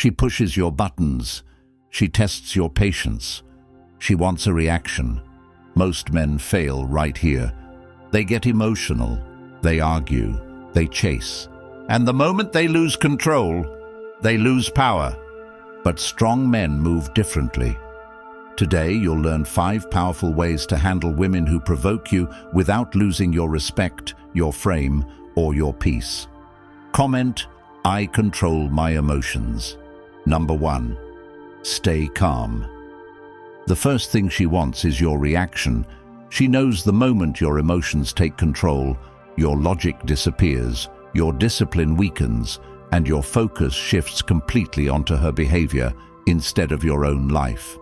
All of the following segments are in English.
She pushes your buttons. She tests your patience. She wants a reaction. Most men fail right here. They get emotional. They argue. They chase. And the moment they lose control, they lose power. But strong men move differently. Today, you'll learn 5 powerful ways to handle women who provoke you without losing your respect, your frame, or your peace. Comment, I control my emotions. Number 1. Stay calm. The first thing she wants is your reaction. She knows the moment your emotions take control, your logic disappears, your discipline weakens, and your focus shifts completely onto her behavior instead of your own life.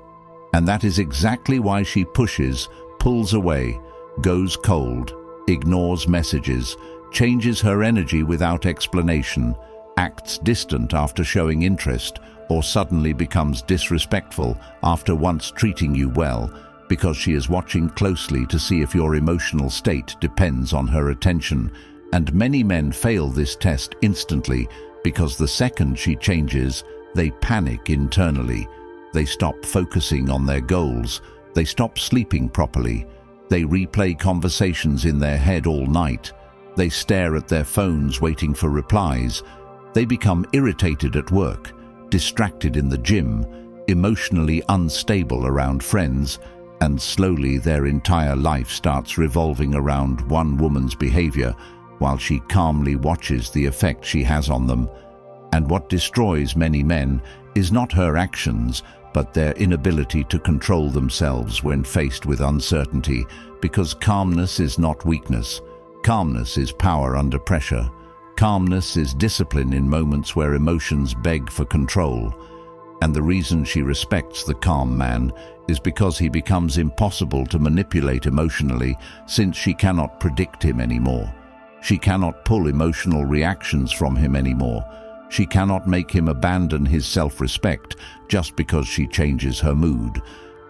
And that is exactly why she pushes, pulls away, goes cold, ignores messages, changes her energy without explanation, acts distant after showing interest, or suddenly becomes disrespectful after once treating you well, because she is watching closely to see if your emotional state depends on her attention. And many men fail this test instantly because the second she changes, they panic internally. They stop focusing on their goals. They stop sleeping properly. They replay conversations in their head all night. They stare at their phones waiting for replies. They become irritated at work, distracted in the gym, emotionally unstable around friends, and slowly their entire life starts revolving around one woman's behavior while she calmly watches the effect she has on them. And what destroys many men is not her actions, but their inability to control themselves when faced with uncertainty, because calmness is not weakness. Calmness is power under pressure. Calmness is discipline in moments where emotions beg for control. And the reason she respects the calm man is because he becomes impossible to manipulate emotionally, since she cannot predict him anymore. She cannot pull emotional reactions from him anymore. She cannot make him abandon his self-respect just because she changes her mood.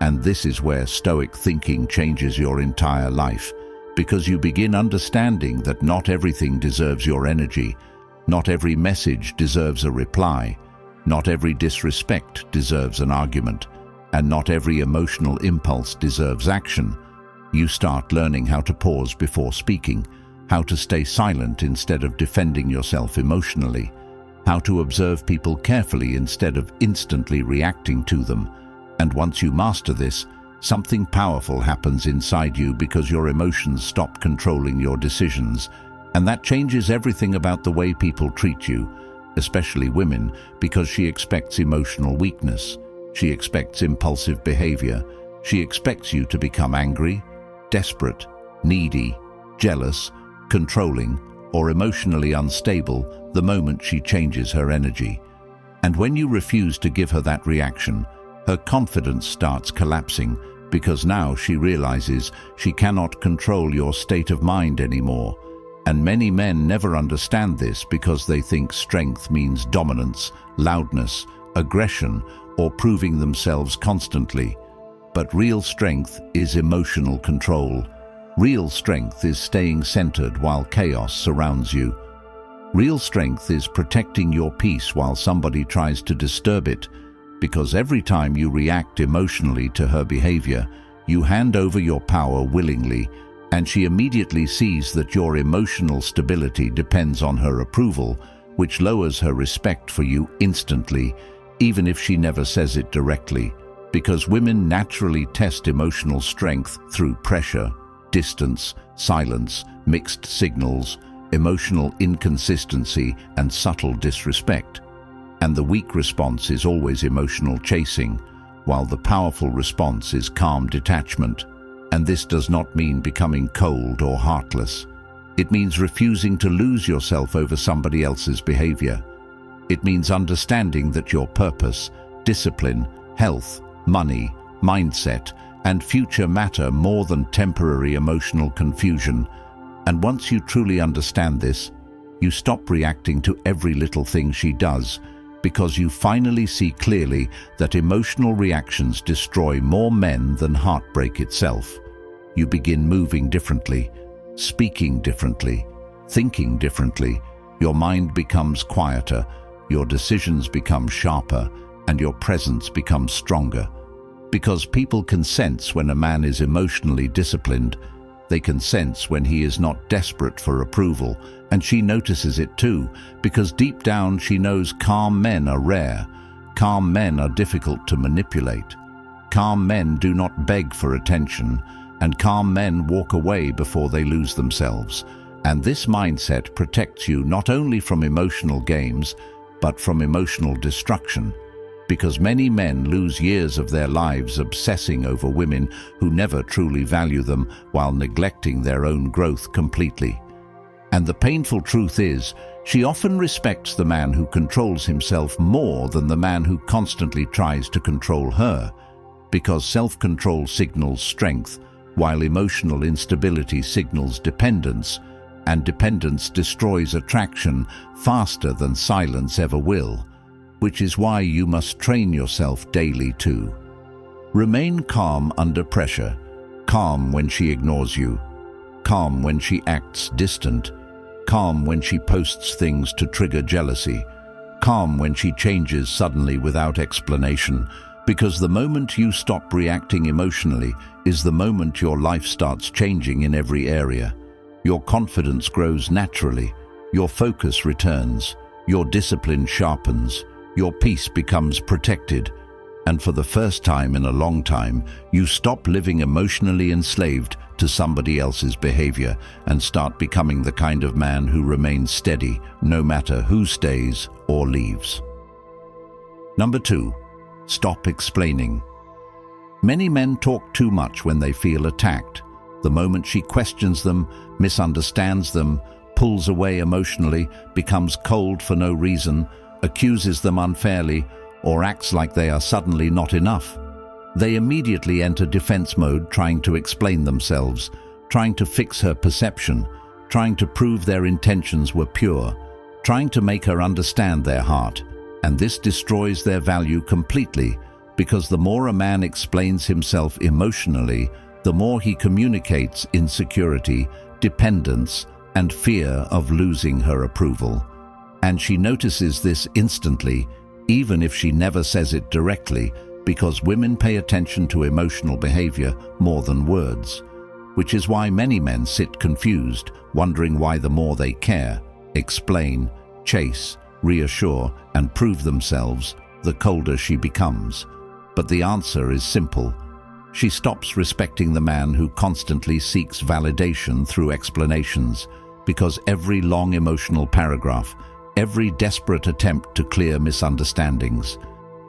And this is where Stoic thinking changes your entire life, because you begin understanding that not everything deserves your energy. Not every message deserves a reply. Not every disrespect deserves an argument. And not every emotional impulse deserves action. You start learning how to pause before speaking, how to stay silent instead of defending yourself emotionally, how to observe people carefully instead of instantly reacting to them. And once you master this, something powerful happens inside you, because your emotions stop controlling your decisions. And that changes everything about the way people treat you, especially women, because she expects emotional weakness. She expects impulsive behavior. She expects you to become angry, desperate, needy, jealous, controlling, or emotionally unstable the moment she changes her energy. And when you refuse to give her that reaction, her confidence starts collapsing, because now she realizes she cannot control your state of mind anymore. And many men never understand this, because they think strength means dominance, loudness, aggression, or proving themselves constantly. But real strength is emotional control. Real strength is staying centered while chaos surrounds you. Real strength is protecting your peace while somebody tries to disturb it, because every time you react emotionally to her behavior, you hand over your power willingly, and she immediately sees that your emotional stability depends on her approval, which lowers her respect for you instantly, even if she never says it directly, because women naturally test emotional strength through pressure, distance, silence, mixed signals, emotional inconsistency, and subtle disrespect. And the weak response is always emotional chasing, while the powerful response is calm detachment. And this does not mean becoming cold or heartless. It means refusing to lose yourself over somebody else's behavior. It means understanding that your purpose, discipline, health, money, mindset, and future matter more than temporary emotional confusion. And once you truly understand this, you stop reacting to every little thing she does, because you finally see clearly that emotional reactions destroy more men than heartbreak itself. You begin moving differently, speaking differently, thinking differently. Your mind becomes quieter, your decisions become sharper, and your presence becomes stronger. Because people can sense when a man is emotionally disciplined. They can sense when he is not desperate for approval, and she notices it too, because deep down she knows calm men are rare. Calm men are difficult to manipulate. Calm men do not beg for attention, and calm men walk away before they lose themselves. And this mindset protects you not only from emotional games, but from emotional destruction. Because many men lose years of their lives obsessing over women who never truly value them while neglecting their own growth completely. And the painful truth is, she often respects the man who controls himself more than the man who constantly tries to control her, because self-control signals strength, while emotional instability signals dependence, and dependence destroys attraction faster than silence ever will. Which is why you must train yourself daily to remain calm under pressure, calm when she ignores you, calm when she acts distant, calm when she posts things to trigger jealousy, calm when she changes suddenly without explanation, because the moment you stop reacting emotionally is the moment your life starts changing in every area. Your confidence grows naturally, your focus returns, your discipline sharpens, your peace becomes protected, and for the first time in a long time, you stop living emotionally enslaved to somebody else's behavior and start becoming the kind of man who remains steady no matter who stays or leaves. Number 2, stop explaining. Many men talk too much when they feel attacked. The moment she questions them, misunderstands them, pulls away emotionally, becomes cold for no reason, accuses them unfairly, or acts like they are suddenly not enough. They immediately enter defense mode, trying to explain themselves, trying to fix her perception, trying to prove their intentions were pure, trying to make her understand their heart. And this destroys their value completely, because the more a man explains himself emotionally, the more he communicates insecurity, dependence, and fear of losing her approval. And she notices this instantly, even if she never says it directly, because women pay attention to emotional behavior more than words. Which is why many men sit confused, wondering why the more they care, explain, chase, reassure, and prove themselves, the colder she becomes. But the answer is simple. She stops respecting the man who constantly seeks validation through explanations, because every long emotional paragraph, every desperate attempt to clear misunderstandings,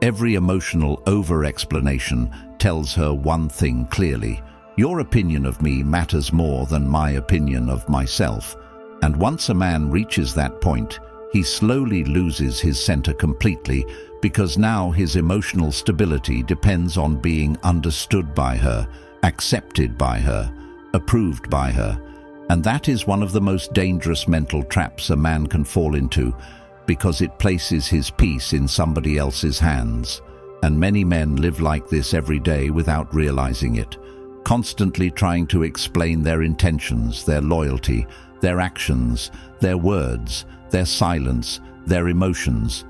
every emotional over-explanation tells her one thing clearly: your opinion of me matters more than my opinion of myself. And once a man reaches that point, he slowly loses his center completely, because now his emotional stability depends on being understood by her, accepted by her, approved by her. And that is one of the most dangerous mental traps a man can fall into, because it places his peace in somebody else's hands. And many men live like this every day without realizing it, constantly trying to explain their intentions, their loyalty, their actions, their words, their silence, their emotions,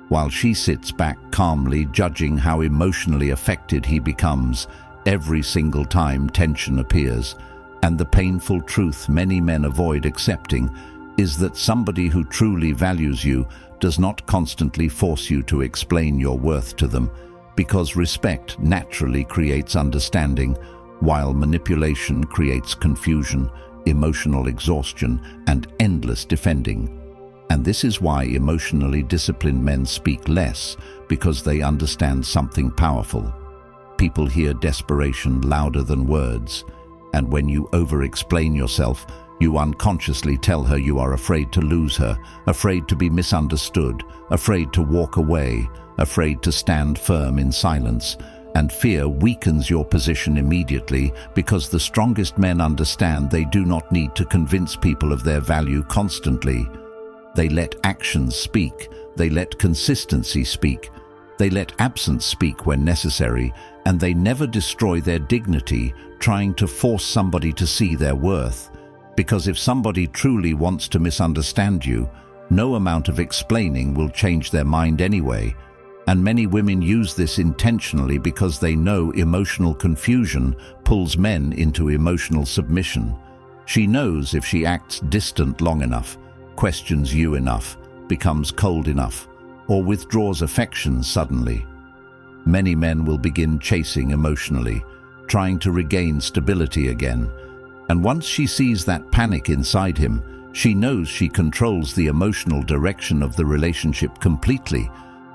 while she sits back calmly judging how emotionally affected he becomes every single time tension appears. And the painful truth many men avoid accepting is that somebody who truly values you does not constantly force you to explain your worth to them, because respect naturally creates understanding, while manipulation creates confusion, emotional exhaustion, and endless defending. And this is why emotionally disciplined men speak less, because they understand something powerful. People hear desperation louder than words. And when you over-explain yourself, you unconsciously tell her you are afraid to lose her, afraid to be misunderstood, afraid to walk away, afraid to stand firm in silence. And fear weakens your position immediately, because the strongest men understand they do not need to convince people of their value constantly. They let actions speak, they let consistency speak, they let absence speak when necessary, and they never destroy their dignity trying to force somebody to see their worth. Because if somebody truly wants to misunderstand you, No amount of explaining will change their mind anyway, and many women use this intentionally because they know emotional confusion pulls men into emotional submission. She knows if she acts distant long enough, questions you enough, becomes cold enough, or withdraws affection suddenly, many men will begin chasing emotionally, trying to regain stability again. And once she sees that panic inside him, she knows she controls the emotional direction of the relationship completely,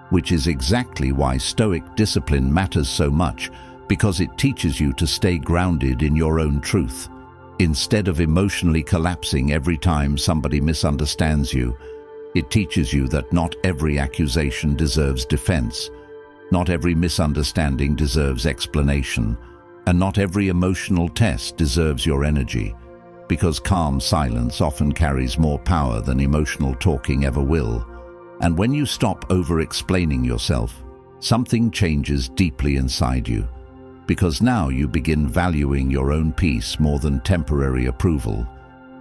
which is exactly why Stoic discipline matters so much, because it teaches you to stay grounded in your own truth. Instead of emotionally collapsing every time somebody misunderstands you, it teaches you that not every accusation deserves defense, not every misunderstanding deserves explanation, and not every emotional test deserves your energy, because calm silence often carries more power than emotional talking ever will. And when you stop over-explaining yourself, something changes deeply inside you, because now you begin valuing your own peace more than temporary approval.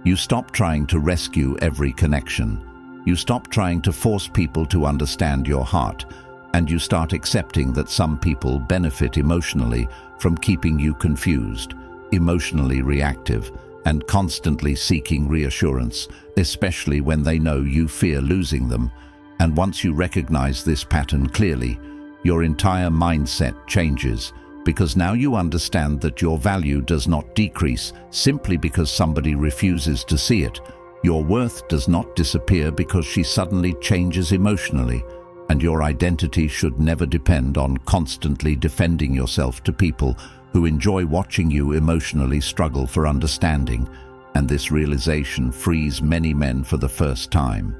You stop trying to rescue every connection. You stop trying to force people to understand your heart, and you start accepting that some people benefit emotionally from keeping you confused, emotionally reactive, and constantly seeking reassurance, especially when they know you fear losing them. And once you recognize this pattern clearly, your entire mindset changes, because now you understand that your value does not decrease simply because somebody refuses to see it. Your worth does not disappear because she suddenly changes emotionally, and your identity should never depend on constantly defending yourself to people who enjoy watching you emotionally struggle for understanding. And this realization frees many men for the first time,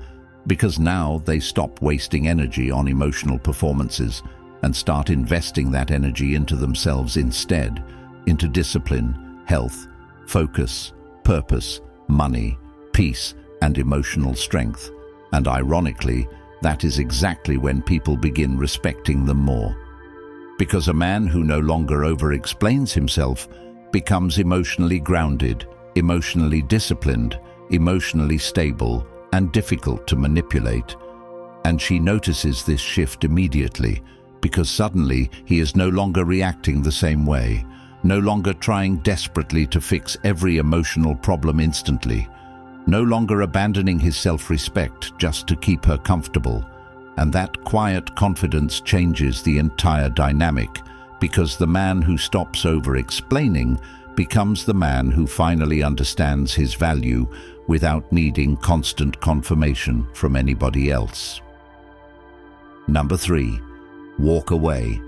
because now they stop wasting energy on emotional performances and start investing that energy into themselves instead, into discipline, health, focus, purpose, money, peace, and emotional strength. And ironically, that is exactly when people begin respecting them more. Because a man who no longer over-explains himself becomes emotionally grounded, emotionally disciplined, emotionally stable, and difficult to manipulate. And she notices this shift immediately, because suddenly he is no longer reacting the same way, no longer trying desperately to fix every emotional problem instantly, no longer abandoning his self-respect just to keep her comfortable. And that quiet confidence changes the entire dynamic, because the man who stops over-explaining becomes the man who finally understands his value without needing constant confirmation from anybody else. Number 3, walk away.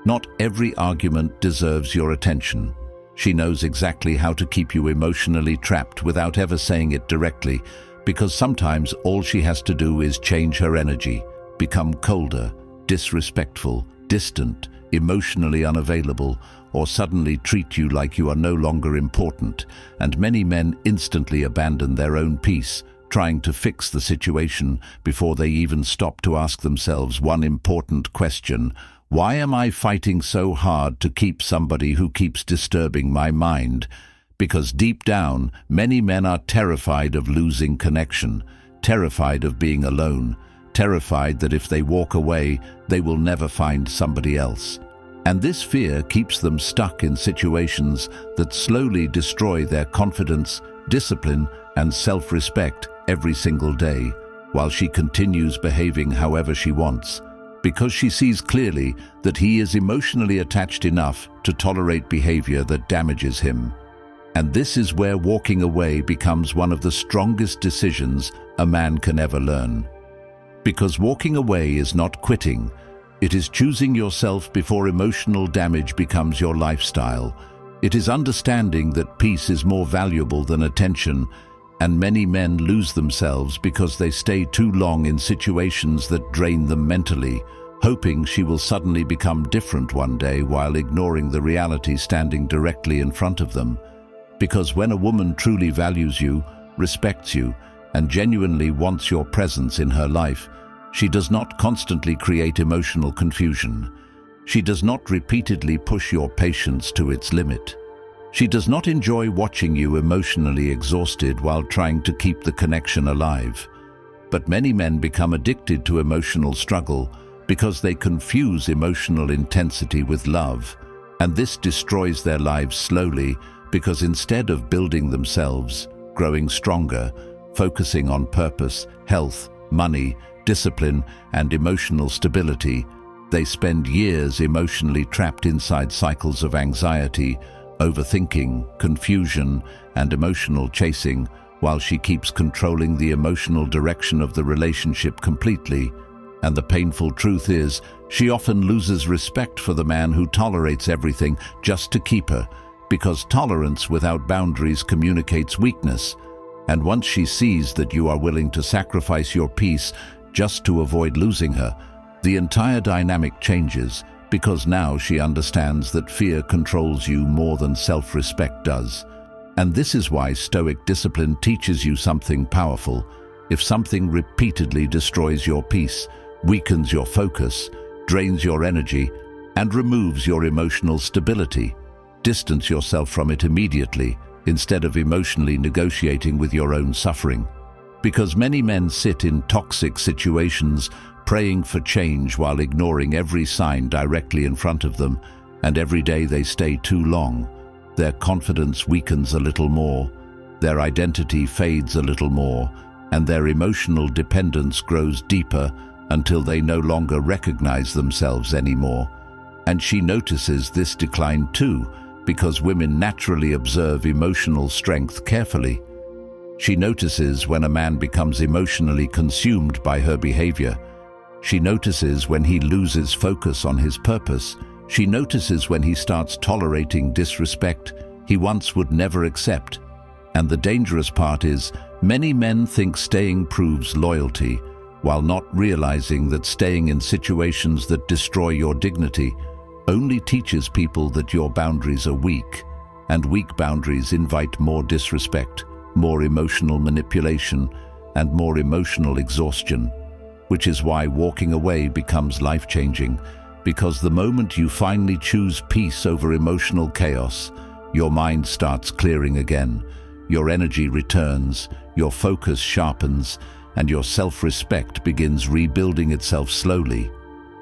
Not every argument deserves your attention. She knows exactly how to keep you emotionally trapped without ever saying it directly, because sometimes all she has to do is change her energy, become colder, disrespectful, distant, emotionally unavailable, or suddenly treat you like you are no longer important. And many men instantly abandon their own peace, trying to fix the situation before they even stop to ask themselves one important question: why am I fighting so hard to keep somebody who keeps disturbing my mind? Because deep down, many men are terrified of losing connection, terrified of being alone, terrified that if they walk away, they will never find somebody else. And this fear keeps them stuck in situations that slowly destroy their confidence, discipline, and self-respect every single day, while she continues behaving however she wants, because she sees clearly that he is emotionally attached enough to tolerate behavior that damages him. And this is where walking away becomes one of the strongest decisions a man can ever learn. Because walking away is not quitting, it is choosing yourself before emotional damage becomes your lifestyle. It is understanding that peace is more valuable than attention, and many men lose themselves because they stay too long in situations that drain them mentally, hoping she will suddenly become different one day while ignoring the reality standing directly in front of them. Because when a woman truly values you, respects you, and genuinely wants your presence in her life, she does not constantly create emotional confusion. She does not repeatedly push your patience to its limit. She does not enjoy watching you emotionally exhausted while trying to keep the connection alive. But many men become addicted to emotional struggle because they confuse emotional intensity with love, and this destroys their lives slowly because instead of building themselves, growing stronger, focusing on purpose, health, money, discipline, and emotional stability, they spend years emotionally trapped inside cycles of anxiety, overthinking, confusion, and emotional chasing, while she keeps controlling the emotional direction of the relationship completely. And the painful truth is, she often loses respect for the man who tolerates everything just to keep her, because tolerance without boundaries communicates weakness. And once she sees that you are willing to sacrifice your peace just to avoid losing her, the entire dynamic changes, because now she understands that fear controls you more than self-respect does. And this is why Stoic discipline teaches you something powerful. If something repeatedly destroys your peace, weakens your focus, drains your energy, and removes your emotional stability, distance yourself from it immediately instead of emotionally negotiating with your own suffering. Because many men sit in toxic situations praying for change while ignoring every sign directly in front of them, and every day they stay too long, their confidence weakens a little more, their identity fades a little more, and their emotional dependence grows deeper until they no longer recognize themselves anymore. And she notices this decline too, because women naturally observe emotional strength carefully. She notices when a man becomes emotionally consumed by her behavior. She notices when he loses focus on his purpose. She notices when he starts tolerating disrespect he once would never accept. And the dangerous part is, many men think staying proves loyalty, while not realizing that staying in situations that destroy your dignity only teaches people that your boundaries are weak, and weak boundaries invite more disrespect, more emotional manipulation, and more emotional exhaustion, which is why walking away becomes life-changing, because the moment you finally choose peace over emotional chaos, your mind starts clearing again, your energy returns, your focus sharpens, and your self-respect begins rebuilding itself slowly.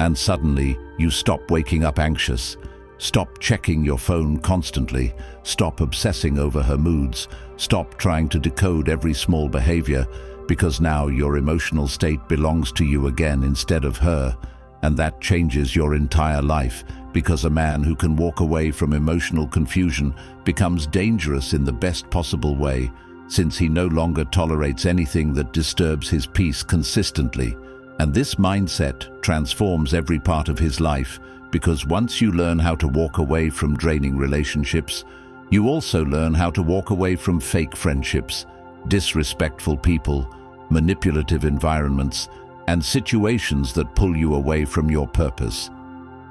And suddenly, you stop waking up anxious, stop checking your phone constantly, stop obsessing over her moods, stop trying to decode every small behavior, because now your emotional state belongs to you again instead of her. And that changes your entire life, because a man who can walk away from emotional confusion becomes dangerous in the best possible way, since he no longer tolerates anything that disturbs his peace consistently. And this mindset transforms every part of his life, because once you learn how to walk away from draining relationships, you also learn how to walk away from fake friendships, disrespectful people, manipulative environments, and situations that pull you away from your purpose.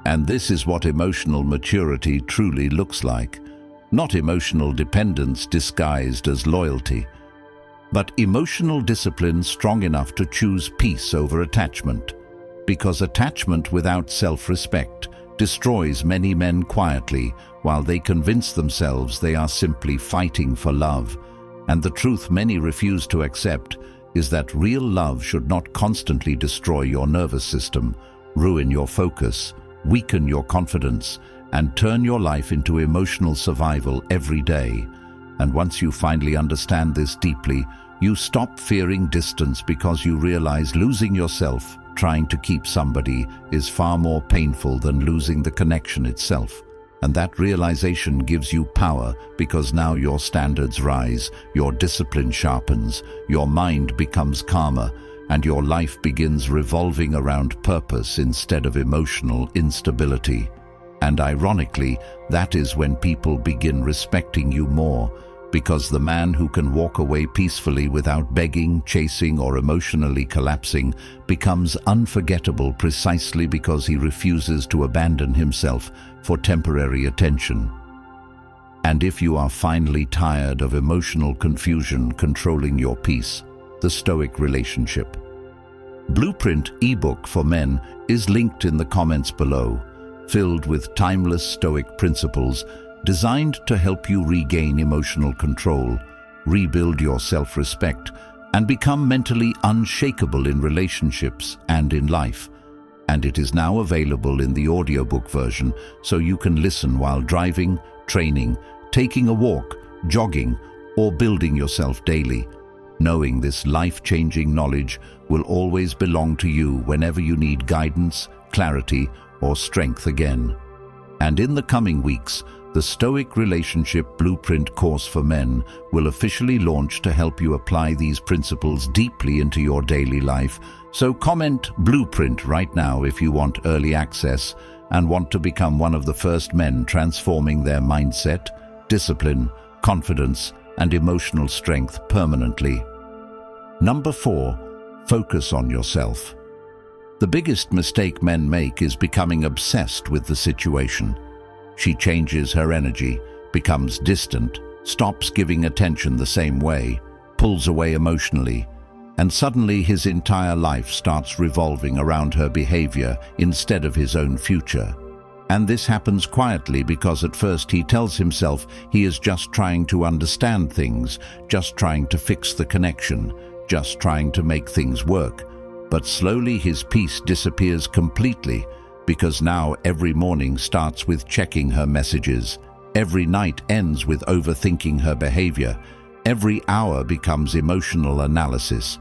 And this is what emotional maturity truly looks like. Not emotional dependence disguised as loyalty, but emotional discipline strong enough to choose peace over attachment. Because attachment without self-respect destroys many men quietly, while they convince themselves they are simply fighting for love. And the truth many refuse to accept is that real love should not constantly destroy your nervous system, ruin your focus, weaken your confidence, and turn your life into emotional survival every day. And once you finally understand this deeply, you stop fearing distance, because you realize losing yourself trying to keep somebody is far more painful than losing the connection itself. And that realization gives you power, because now your standards rise, your discipline sharpens, your mind becomes calmer, and your life begins revolving around purpose instead of emotional instability. And ironically, that is when people begin respecting you more, because the man who can walk away peacefully without begging, chasing, or emotionally collapsing becomes unforgettable precisely because he refuses to abandon himself for temporary attention. And if you are finally tired of emotional confusion controlling your peace, the Stoic relationship Blueprint ebook for men is linked in the comments below, filled with timeless Stoic principles designed to help you regain emotional control, rebuild your self-respect, and become mentally unshakable in relationships and in life. And it is now available in the audiobook version, so you can listen while driving, training, taking a walk, jogging, or building yourself daily. Knowing this life-changing knowledge will always belong to you whenever you need guidance, clarity, or strength again. And in the coming weeks, the Stoic Relationship Blueprint course for men will officially launch to help you apply these principles deeply into your daily life. So comment Blueprint right now if you want early access and want to become one of the first men transforming their mindset, discipline, confidence, and emotional strength permanently. Number 4, focus on yourself. The biggest mistake men make is becoming obsessed with the situation. She changes her energy, becomes distant, stops giving attention the same way, pulls away emotionally, and suddenly his entire life starts revolving around her behavior instead of his own future. And this happens quietly because at first he tells himself he is just trying to understand things, just trying to fix the connection, just trying to make things work. But slowly his peace disappears completely, because now every morning starts with checking her messages, every night ends with overthinking her behavior, every hour becomes emotional analysis,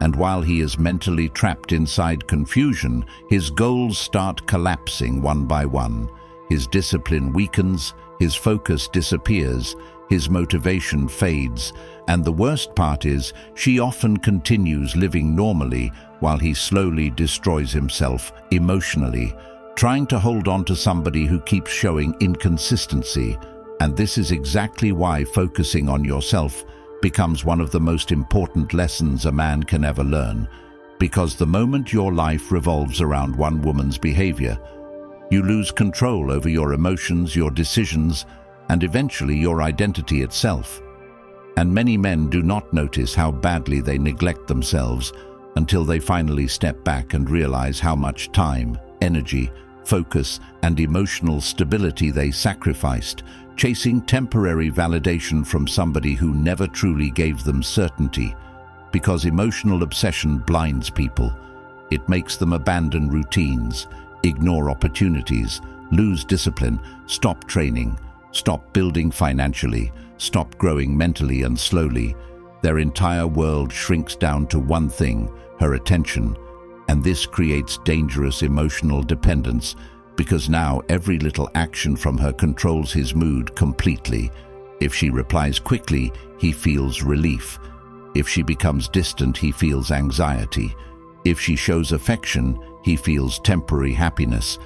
and while he is mentally trapped inside confusion, his goals start collapsing one by one. His discipline weakens, his focus disappears, his motivation fades, and the worst part is, she often continues living normally while he slowly destroys himself emotionally, trying to hold on to somebody who keeps showing inconsistency. And this is exactly why focusing on yourself becomes one of the most important lessons a man can ever learn. Because the moment your life revolves around one woman's behavior, you lose control over your emotions, your decisions, and eventually your identity itself. And many men do not notice how badly they neglect themselves until they finally step back and realize how much time, energy, focus, and emotional stability they sacrificed, chasing temporary validation from somebody who never truly gave them certainty. Because emotional obsession blinds people. It makes them abandon routines, ignore opportunities, lose discipline, stop training, stop building financially, stop growing mentally, and slowly, their entire world shrinks down to one thing, her attention. And this creates dangerous emotional dependence, because now every little action from her controls his mood completely. If she replies quickly, he feels relief. If she becomes distant, he feels anxiety. If she shows affection, he feels temporary happiness.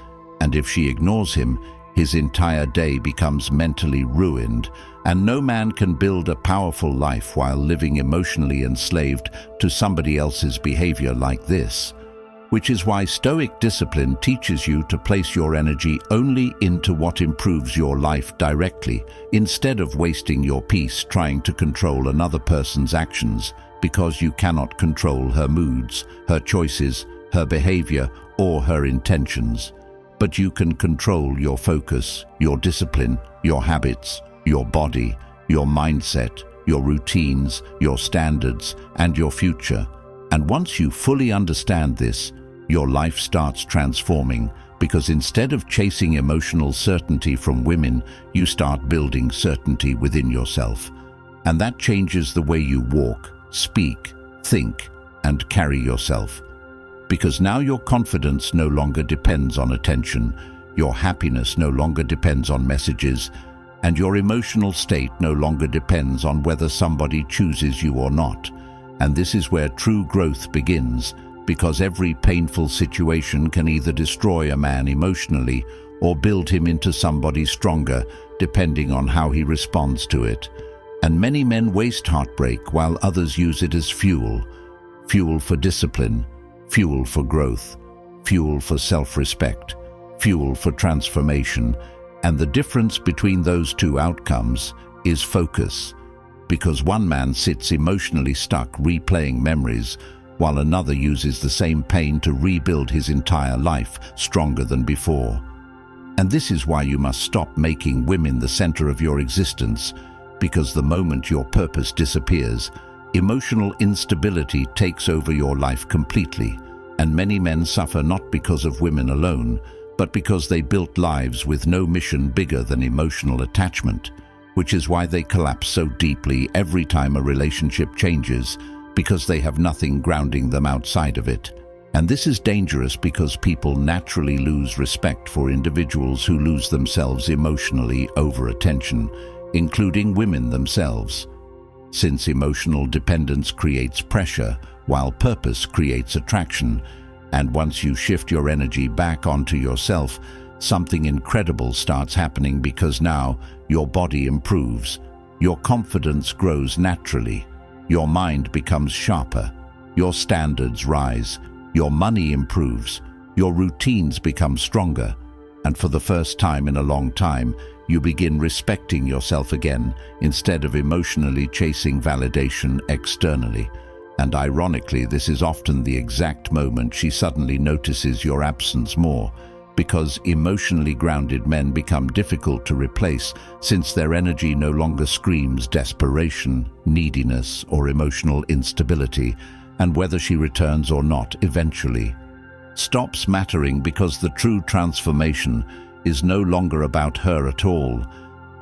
And if she ignores him, his entire day becomes mentally ruined. And no man can build a powerful life while living emotionally enslaved to somebody else's behavior like this. Which is why Stoic discipline teaches you to place your energy only into what improves your life directly, instead of wasting your peace trying to control another person's actions, because you cannot control her moods, her choices, her behavior, or her intentions. But you can control your focus, your discipline, your habits, your body, your mindset, your routines, your standards, and your future. And once you fully understand this, your life starts transforming, because instead of chasing emotional certainty from women, you start building certainty within yourself. And that changes the way you walk, speak, think, and carry yourself. Because now your confidence no longer depends on attention, your happiness no longer depends on messages, and your emotional state no longer depends on whether somebody chooses you or not. And this is where true growth begins, because every painful situation can either destroy a man emotionally or build him into somebody stronger, depending on how he responds to it. And many men waste heartbreak while others use it as fuel. Fuel for discipline, fuel for growth, fuel for self-respect, fuel for transformation. And the difference between those two outcomes is focus. Because one man sits emotionally stuck replaying memories, while another uses the same pain to rebuild his entire life stronger than before. And this is why you must stop making women the center of your existence, because the moment your purpose disappears, Emotional instability takes over your life completely, and many men suffer not because of women alone, but because they built lives with no mission bigger than emotional attachment, which is why they collapse so deeply every time a relationship changes, because they have nothing grounding them outside of it. And this is dangerous because people naturally lose respect for individuals who lose themselves emotionally over attention, including women themselves. Since emotional dependence creates pressure, while purpose creates attraction, and once you shift your energy back onto yourself, something incredible starts happening because now your body improves, your confidence grows naturally, your mind becomes sharper, your standards rise, your money improves, your routines become stronger, and for the first time in a long time, you begin respecting yourself again instead of emotionally chasing validation externally. And ironically, this is often the exact moment she suddenly notices your absence more, because emotionally grounded men become difficult to replace since their energy no longer screams desperation, neediness, or emotional instability, and whether she returns or not eventually stops mattering because the true transformation is no longer about her at all.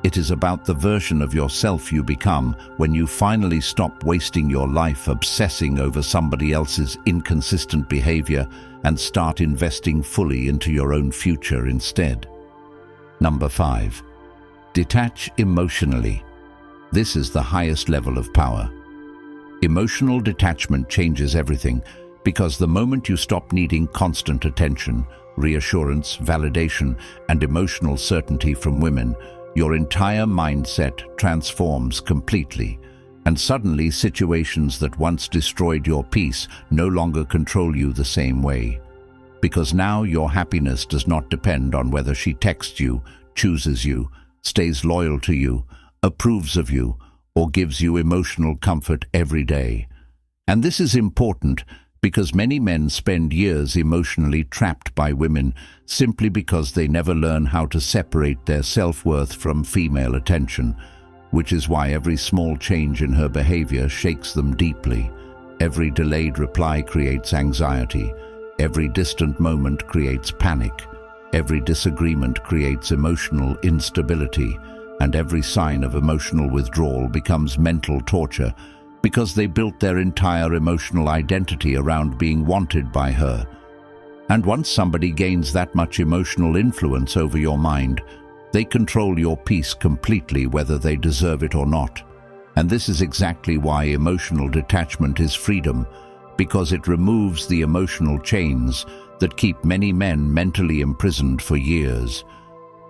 It is about the version of yourself you become when you finally stop wasting your life obsessing over somebody else's inconsistent behavior and start investing fully into your own future instead. Number 5. Detach emotionally. This is the highest level of power. Emotional detachment changes everything because the moment you stop needing constant attention, reassurance, validation, and emotional certainty from women, your entire mindset transforms completely, and suddenly situations that once destroyed your peace no longer control you the same way. Because now your happiness does not depend on whether she texts you, chooses you, stays loyal to you, approves of you, or gives you emotional comfort every day. And this is important because many men spend years emotionally trapped by women simply because they never learn how to separate their self-worth from female attention, which is why every small change in her behavior shakes them deeply. Every delayed reply creates anxiety. Every distant moment creates panic. Every disagreement creates emotional instability, and every sign of emotional withdrawal becomes mental torture because they built their entire emotional identity around being wanted by her. And once somebody gains that much emotional influence over your mind, they control your peace completely whether they deserve it or not. And this is exactly why emotional detachment is freedom, because it removes the emotional chains that keep many men mentally imprisoned for years.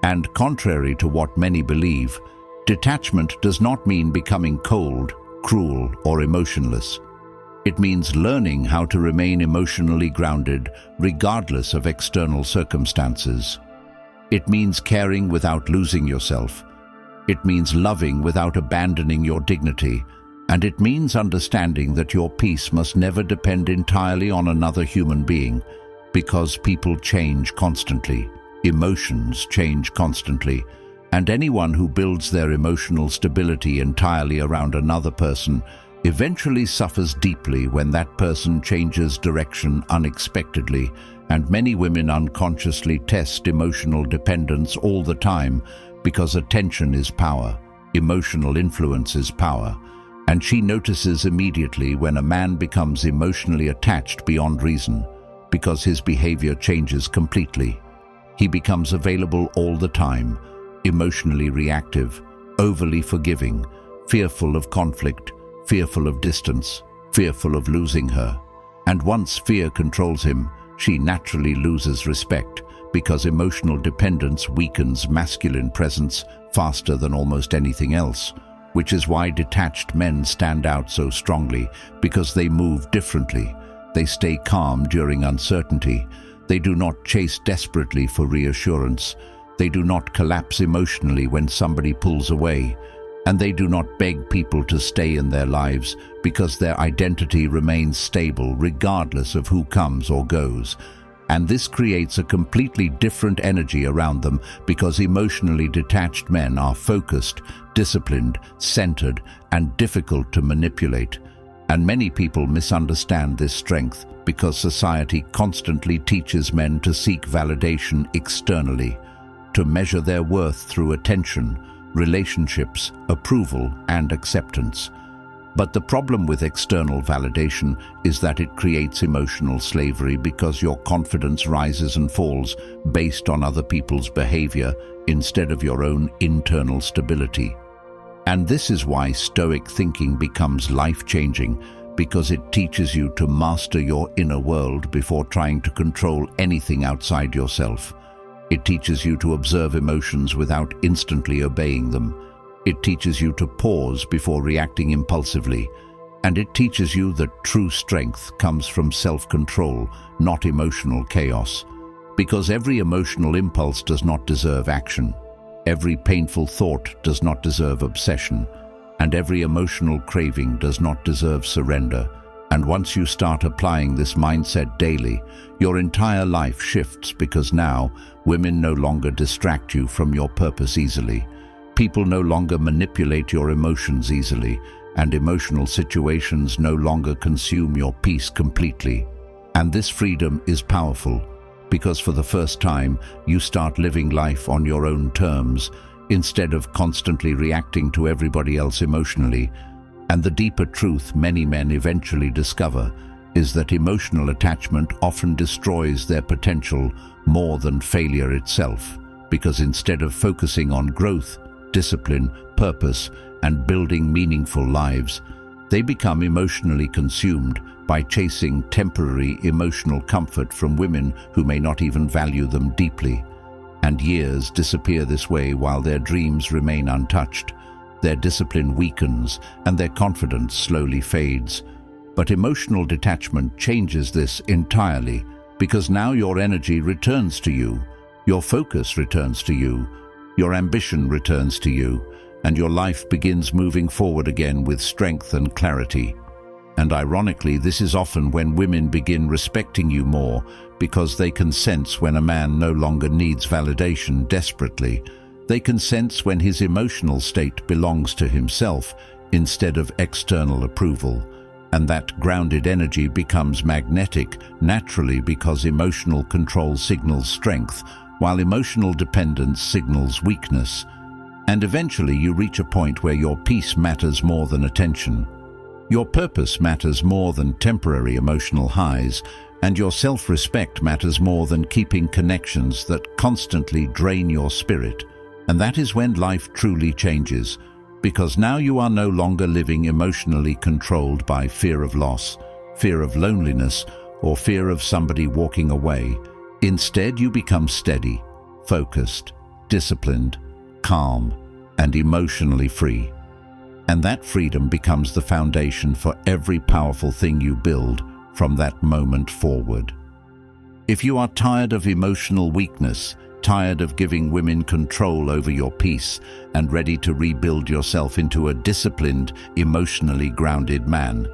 And contrary to what many believe, detachment does not mean becoming cold, cruel, or emotionless. It means learning how to remain emotionally grounded regardless of external circumstances. It means caring without losing yourself. It means loving without abandoning your dignity. And it means understanding that your peace must never depend entirely on another human being, because people change constantly. Emotions change constantly, and anyone who builds their emotional stability entirely around another person eventually suffers deeply when that person changes direction unexpectedly, and many women unconsciously test emotional dependence all the time because attention is power, emotional influence is power, and she notices immediately when a man becomes emotionally attached beyond reason because his behavior changes completely. He becomes available all the time, emotionally reactive, overly forgiving, fearful of conflict, fearful of distance, fearful of losing her. And once fear controls him, she naturally loses respect because emotional dependence weakens masculine presence faster than almost anything else, which is why detached men stand out so strongly, because they move differently. They stay calm during uncertainty. They do not chase desperately for reassurance. They do not collapse emotionally when somebody pulls away. And they do not beg people to stay in their lives because their identity remains stable regardless of who comes or goes. And this creates a completely different energy around them because emotionally detached men are focused, disciplined, centered, and difficult to manipulate. And many people misunderstand this strength because society constantly teaches men to seek validation externally, to measure their worth through attention, relationships, approval, and acceptance. But the problem with external validation is that it creates emotional slavery because your confidence rises and falls based on other people's behavior instead of your own internal stability. And this is why Stoic thinking becomes life-changing, because it teaches you to master your inner world before trying to control anything outside yourself. It teaches you to observe emotions without instantly obeying them. It teaches you to pause before reacting impulsively. And it teaches you that true strength comes from self-control, not emotional chaos. Because every emotional impulse does not deserve action. Every painful thought does not deserve obsession. And every emotional craving does not deserve surrender. And once you start applying this mindset daily, your entire life shifts, because now women no longer distract you from your purpose easily. People no longer manipulate your emotions easily, and emotional situations no longer consume your peace completely. And this freedom is powerful, because for the first time, you start living life on your own terms, instead of constantly reacting to everybody else emotionally. And the deeper truth many men eventually discover is that emotional attachment often destroys their potential more than failure itself, because instead of focusing on growth, discipline, purpose, and building meaningful lives, they become emotionally consumed by chasing temporary emotional comfort from women who may not even value them deeply. And years disappear this way while their dreams remain untouched. Their discipline weakens and their confidence slowly fades. But emotional detachment changes this entirely, because now your energy returns to you, your focus returns to you, your ambition returns to you, and your life begins moving forward again with strength and clarity. And ironically, this is often when women begin respecting you more, because they can sense when a man no longer needs validation desperately. They can sense when his emotional state belongs to himself instead of external approval. And that grounded energy becomes magnetic naturally, because emotional control signals strength, while emotional dependence signals weakness. And eventually you reach a point where your peace matters more than attention. Your purpose matters more than temporary emotional highs, and your self-respect matters more than keeping connections that constantly drain your spirit. And that is when life truly changes, because now you are no longer living emotionally controlled by fear of loss, fear of loneliness, or fear of somebody walking away. Instead, you become steady, focused, disciplined, calm, and emotionally free. And that freedom becomes the foundation for every powerful thing you build from that moment forward. If you are tired of emotional weakness, tired of giving women control over your peace, and ready to rebuild yourself into a disciplined, emotionally grounded man,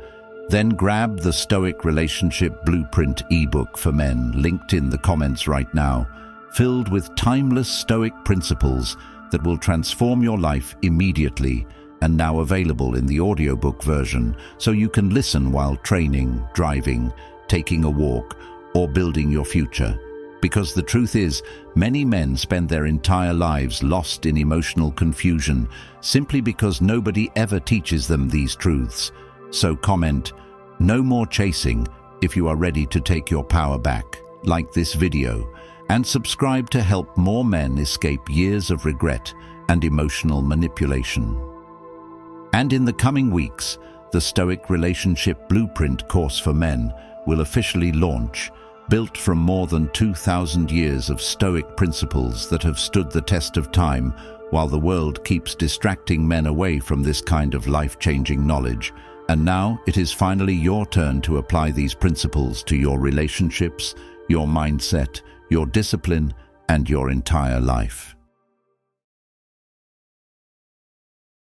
then grab the Stoic Relationship Blueprint ebook for men, linked in the comments right now, filled with timeless Stoic principles that will transform your life immediately, and now available in the audiobook version, so you can listen while training, driving, taking a walk, or building your future. Because the truth is, many men spend their entire lives lost in emotional confusion, simply because nobody ever teaches them these truths. So comment, "No more chasing," if you are ready to take your power back, like this video, and subscribe to help more men escape years of regret and emotional manipulation. And in the coming weeks, the Stoic Relationship Blueprint course for men will officially launch, built from more than 2,000 years of Stoic principles that have stood the test of time, while the world keeps distracting men away from this kind of life-changing knowledge. And now it is finally your turn to apply these principles to your relationships, your mindset, your discipline, and your entire life.